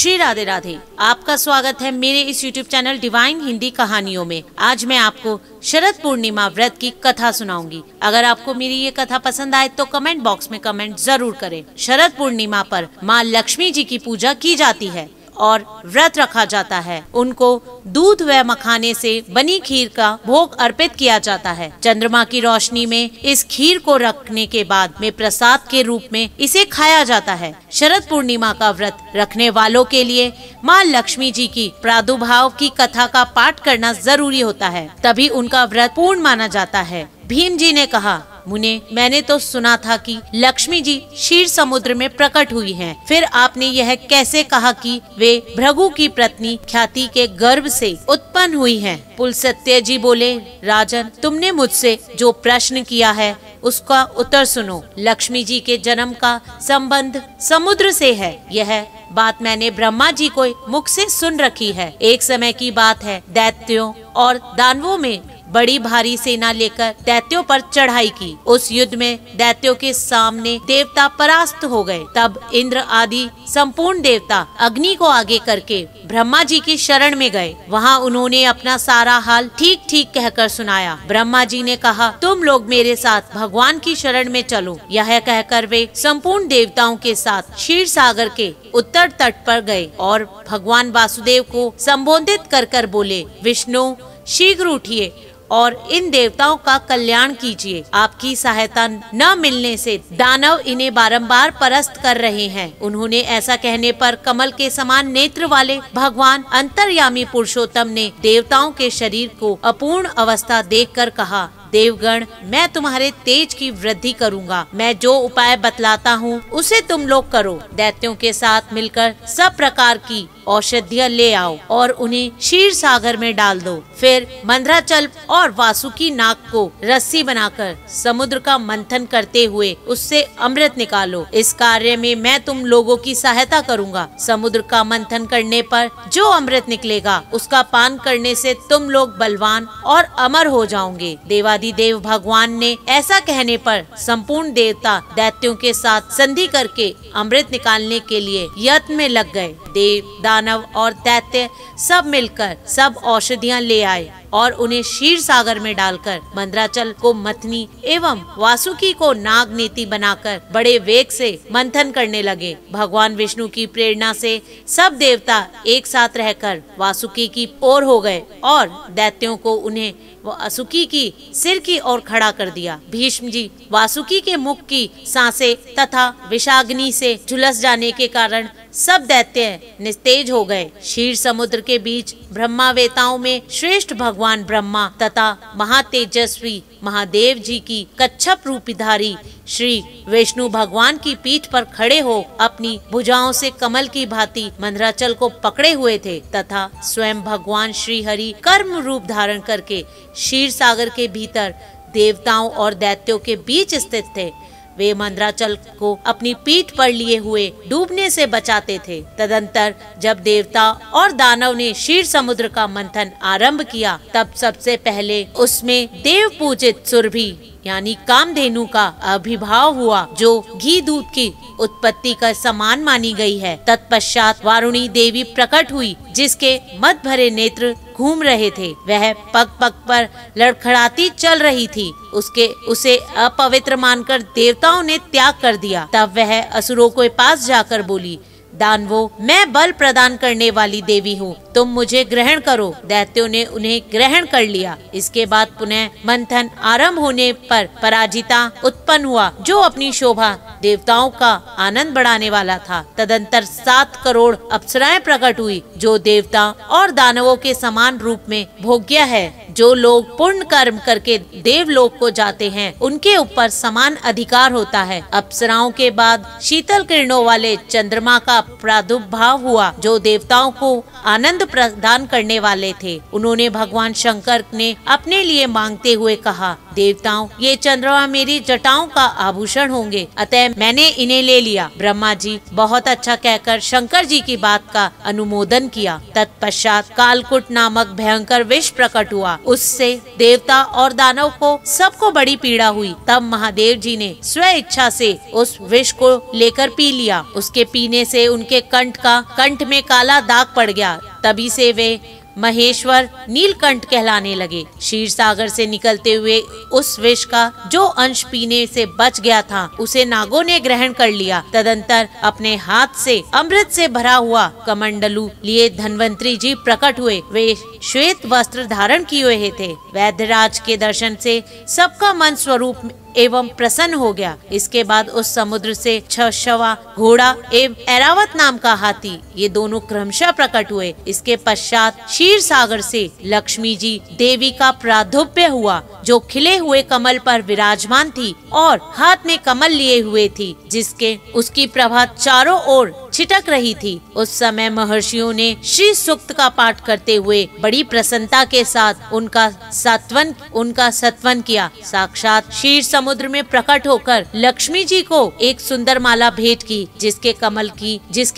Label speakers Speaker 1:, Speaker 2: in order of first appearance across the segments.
Speaker 1: श्री राधे राधे। आपका स्वागत है मेरे इस YouTube चैनल डिवाइन हिंदी कहानियों में। आज मैं आपको शरद पूर्णिमा व्रत की कथा सुनाऊंगी। अगर आपको मेरी ये कथा पसंद आए तो कमेंट बॉक्स में कमेंट जरूर करें। शरद पूर्णिमा पर माँ लक्ष्मी जी की पूजा की जाती है और व्रत रखा जाता है। उनको दूध व मखाने से बनी खीर का भोग अर्पित किया जाता है। चंद्रमा की रोशनी में इस खीर को रखने के बाद में प्रसाद के रूप में इसे खाया जाता है। शरद पूर्णिमा का व्रत रखने वालों के लिए माँ लक्ष्मी जी की प्रादुर्भाव की कथा का पाठ करना जरूरी होता है, तभी उनका व्रत पूर्ण माना जाता है। भीम जी ने कहा, मुने, मैंने तो सुना था कि लक्ष्मी जी क्षीर समुद्र में प्रकट हुई हैं। फिर आपने यह कैसे कहा कि वे भृगु की पत्नी ख्याति के गर्भ से उत्पन्न हुई हैं? पुलस्त्य जी बोले, राजन, तुमने मुझसे जो प्रश्न किया है उसका उत्तर सुनो। लक्ष्मी जी के जन्म का संबंध समुद्र से है। यह बात मैंने ब्रह्मा जी को मुख से सुन रखी है। एक समय की बात है, दैत्यों और दानवों में बड़ी भारी सेना लेकर दैत्यों पर चढ़ाई की। उस युद्ध में दैत्यों के सामने देवता परास्त हो गए। तब इंद्र आदि संपूर्ण देवता अग्नि को आगे करके ब्रह्मा जी की शरण में गए। वहाँ उन्होंने अपना सारा हाल ठीक ठीक कहकर सुनाया। ब्रह्मा जी ने कहा, तुम लोग मेरे साथ भगवान की शरण में चलो। यह कहकर वे संपूर्ण देवताओं के साथ क्षीर सागर के उत्तर तट पर गए और भगवान वासुदेव को संबोधित कर कर बोले, विष्णु, शीघ्र उठिए और इन देवताओं का कल्याण कीजिए। आपकी सहायता न मिलने से दानव इन्हें बारंबार परास्त कर रहे हैं। उन्होंने ऐसा कहने पर कमल के समान नेत्र वाले भगवान अंतर्यामी पुरुषोत्तम ने देवताओं के शरीर को अपूर्ण अवस्था देखकर कहा, देवगण, मैं तुम्हारे तेज की वृद्धि करूंगा। मैं जो उपाय बतलाता हूँ उसे तुम लोग करो। दैत्यों के साथ मिलकर सब प्रकार की औषधियाँ ले आओ और उन्हें क्षीर सागर में डाल दो। फिर मंदराचल और वासुकी नाग को रस्सी बनाकर समुद्र का मंथन करते हुए उससे अमृत निकालो। इस कार्य में मैं तुम लोगों की सहायता करूंगा। समुद्र का मंथन करने पर जो अमृत निकलेगा उसका पान करने से तुम लोग बलवान और अमर हो जाओगे। देव भगवान ने ऐसा कहने पर संपूर्ण देवता दैत्यों के साथ संधि करके अमृत निकालने के लिए यत्न में लग गए। देव, दानव और दैत्य सब मिलकर सब औषधियाँ ले आए और उन्हें क्षीर सागर में डालकर मंदराचल को मथनी एवं वासुकी को नाग नीति बनाकर बड़े वेग से मंथन करने लगे। भगवान विष्णु की प्रेरणा से सब देवता एक साथ रहकर वासुकी की ओर हो गए और दैत्यों को उन्हें वासुकी की सिर की ओर खड़ा कर दिया। भीष्म जी वासुकी के मुख की सांसें तथा विषाग्नि से झुलस जाने के कारण सब दैत्य निस्तेज हो गए। क्षीर समुद्र के बीच ब्रह्मावेताओं में श्रेष्ठ भगवान ब्रह्मा तथा महातेजस्वी महादेव जी की कच्छप रूपधारी श्री विष्णु भगवान की पीठ पर खड़े हो अपनी भुजाओं से कमल की भांति मंदराचल को पकड़े हुए थे तथा स्वयं भगवान श्री हरि कर्म रूप धारण करके क्षीर सागर के भीतर देवताओं और दैत्यों के बीच स्थित थे। वे मंदराचल को अपनी पीठ पर लिए हुए डूबने से बचाते थे। तदंतर जब देवता और दानव ने क्षीर समुद्र का मंथन आरंभ किया, तब सबसे पहले उसमें देव पूजित सुरभि यानी कामधेनु का आविर्भाव हुआ, जो घी दूध की उत्पत्ति का समान मानी गई है। तत्पश्चात वारुणी देवी प्रकट हुई, जिसके मद भरे नेत्र घूम रहे थे। वह पग पग पर लड़खड़ाती चल रही थी। उसे अपवित्र मानकर देवताओं ने त्याग कर दिया। तब वह असुरों के पास जाकर बोली, दानवों, मैं बल प्रदान करने वाली देवी हूँ, तुम मुझे ग्रहण करो। दैत्यों ने उन्हें ग्रहण कर लिया। इसके बाद पुनः मंथन आरंभ होने पर पराजिता उत्पन्न हुआ, जो अपनी शोभा देवताओं का आनंद बढ़ाने वाला था। तदंतर 7 करोड़ अप्सराएं प्रकट हुई, जो देवता और दानवों के समान रूप में भोग्य है। जो लोग पुण्य कर्म करके देवलोक को जाते हैं, उनके ऊपर समान अधिकार होता है। अप्सराओं के बाद शीतल किरणों वाले चंद्रमा का प्रादुर्भाव हुआ, जो देवताओं को आनंद प्रदान करने वाले थे। उन्होंने भगवान शंकर ने अपने लिए मांगते हुए कहा, देवताओं, ये चंद्रमा मेरी जटाओं का आभूषण होंगे, अतः मैंने इन्हें ले लिया। ब्रह्मा जी बहुत अच्छा कहकर शंकर जी की बात का अनुमोदन किया। तत्पश्चात कालकूट नामक भयंकर विष प्रकट हुआ। उससे देवता और दानव को सबको बड़ी पीड़ा हुई। तब महादेव जी ने स्व इच्छा से उस विष को लेकर पी लिया। उसके पीने से उनके कंठ में काला दाग पड़ गया। तभी से वे महेश्वर नीलकंठ कहलाने लगे। क्षीर सागर से निकलते हुए उस विष का जो अंश पीने से बच गया था उसे नागों ने ग्रहण कर लिया। तदंतर अपने हाथ से अमृत से भरा हुआ कमंडलू लिए धन्वंतरी जी प्रकट हुए। वे श्वेत वस्त्र धारण किए हुए थे। वैद्यराज के दर्शन से सबका मन स्वरूप एवं प्रसन्न हो गया। इसके बाद उस समुद्र से छशवा घोड़ा एवं ऐरावत नाम का हाथी, ये दोनों क्रमशः प्रकट हुए। इसके पश्चात क्षीर सागर से लक्ष्मी जी देवी का प्रादुर्भाव हुआ, जो खिले हुए कमल पर विराजमान थी और हाथ में कमल लिए हुए थी, जिसके उसकी प्रभा चारों ओर छिटक रही थी। उस समय महर्षियों ने श्री सूक्त का पाठ करते हुए बड़ी प्रसन्नता के साथ उनका सत्वन किया। साक्षात क्षीर समुद्र में प्रकट होकर लक्ष्मी जी को एक सुंदर माला भेंट की, जिसके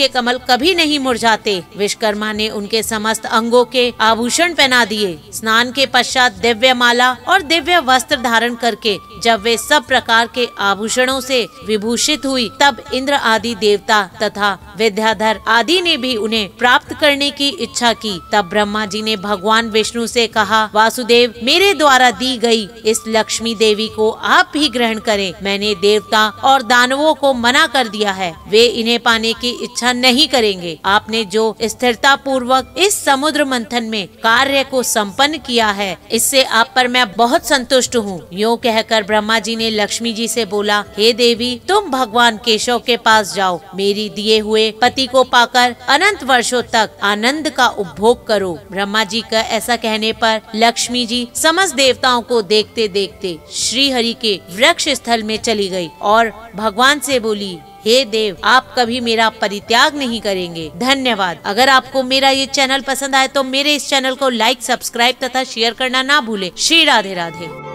Speaker 1: कमल कभी नहीं मुरझाते। विश्वकर्मा ने उनके समस्त अंगों के आभूषण पहना दिए। स्नान के पश्चात दिव्य माला और दिव्य वस्त्र धारण करके जब वे सब प्रकार के आभूषणों से विभूषित हुई, तब इंद्र आदि देवता तथा विद्याधर आदि ने भी उन्हें प्राप्त करने की इच्छा की। तब ब्रह्मा जी ने भगवान विष्णु से कहा, वासुदेव, मेरे द्वारा दी गई इस लक्ष्मी देवी को आप भी ग्रहण करें। मैंने देवता और दानवों को मना कर दिया है, वे इन्हें पाने की इच्छा नहीं करेंगे। आपने जो स्थिरता पूर्वक इस समुद्र मंथन में कार्य को संपन्न किया है, इससे आप पर मैं बहुत संतुष्ट हूँ। यूँ कहकर ब्रह्मा जी ने लक्ष्मी जी से बोला, हे देवी, तुम भगवान केशव के पास जाओ, मेरी दिए हुए पति को पाकर अनंत वर्षों तक आनंद का उपभोग करो। ब्रह्मा जी का ऐसा कहने पर लक्ष्मी जी समस्त देवताओं को देखते देखते श्री हरि के वृक्ष स्थल में चली गई और भगवान से बोली, हे देव, आप कभी मेरा परित्याग नहीं करेंगे। धन्यवाद। अगर आपको मेरा ये चैनल पसंद आए तो मेरे इस चैनल को लाइक, सब्सक्राइब तथा शेयर करना ना भूले। श्री राधे राधे।